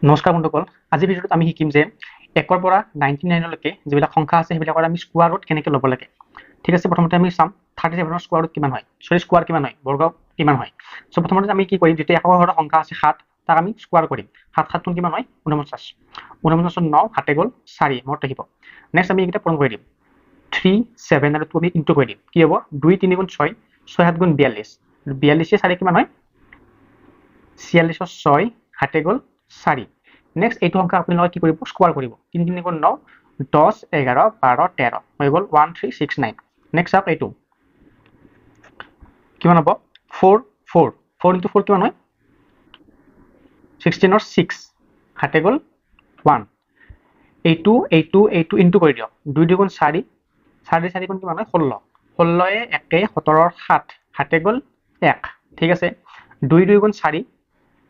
নমস্কাৰ বন্ধুসকল, আজিৰ ভিডিঅ'টোত আমি শিকিম যে 1 ৰ পৰা 99 লৈকে যিবিলাক সংখ্যা আছে সেইবিলাকৰ আমি স্কোৱাৰ ৰুট কেনেকৈ ল'ব লাগে। ঠিক আছে, প্ৰথমতে আমি চাম 37 ৰ স্কোৱাৰ ৰুট কিমান হয়, স্কোৱাৰ কিমান হয়, বৰ্গ কিমান হয়। চ' প্ৰথমতে আমি কি কৰিম, যেতিয়া 1 ঘৰৰ সংখ্যা আছে 7, তাক আমি স্কোৱাৰ কৰিম। 7 7 গুণ কিমান হয়, 49। 49 9 হাতে গ'ল 4 মনত ৰাখিব। নেক্সট আমি এইকেইটা পূৰণ কৰি দিম, 3 7 আৰু 2 আমি ইনটু কৰি দিম। কি হ'ব, 2 3 গুণ 6, 6 7 গুণ 42, 42 4 কিমান হয়, 46 6 হাতে গ'ল 4। নেক্সট এইটো সংখ্যা আপুনি লগত কি কৰিব, স্কোৱাৰ কৰিব। 3 3 গুণ 9, 10 11 12 13 হৈ গ'ল 1369। নেক্সট চাওক এইটো কিমান হ'ব, 4 4 4 ইনটু 4 কিমান হয়, 16 6 হাতে গ'ল 1। এইটো ইনটু কৰি দিয়ক, 2 2 গুণ 4, 4 4 গুণ কিমান হয়, 16, 16 1 17 7 হাতে গ'ল 1। ঠিক আছে, 2 2 গুণ 4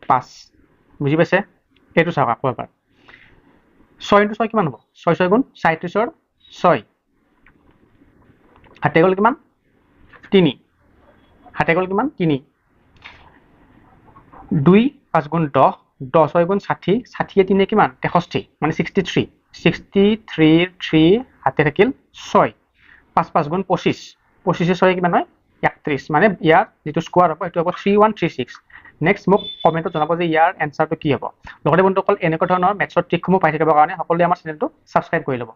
5, বুজি পাইছে। এইটো চাওক আকৌ এবাৰ, 6 ইনটু 6 কিমান হ'ব, 6 6 গুণ 37 6 হাতে গ'ল কিমান, 3 হাতে গ'ল কিমান, 3। 2 5 গুণ 10, 10 6 গুণ 60, 60 3 কিমান, 63 মানে 63, 63 3 হাতে থাকিল 6। 5 5 গুণ 25, 25 6 কিমান হয়, 31, মানে ইয়াৰ যিটো স্কোৱাৰ হ'ব সেইটো হ'ব 3136। নেক্সট মোক কমেণ্টত জনাব যে ইয়াৰ এনচাৰটো কি হ'ব। লগতে বন্ধুসকল, এনেকুৱা ধৰণৰ মেথছৰ ট্ৰিকসমূহ পাই থাকিবৰ কাৰণে সকলোৱে আমাৰ চেনেলটো ছাবস্ক্ৰাইব কৰি ল'ব।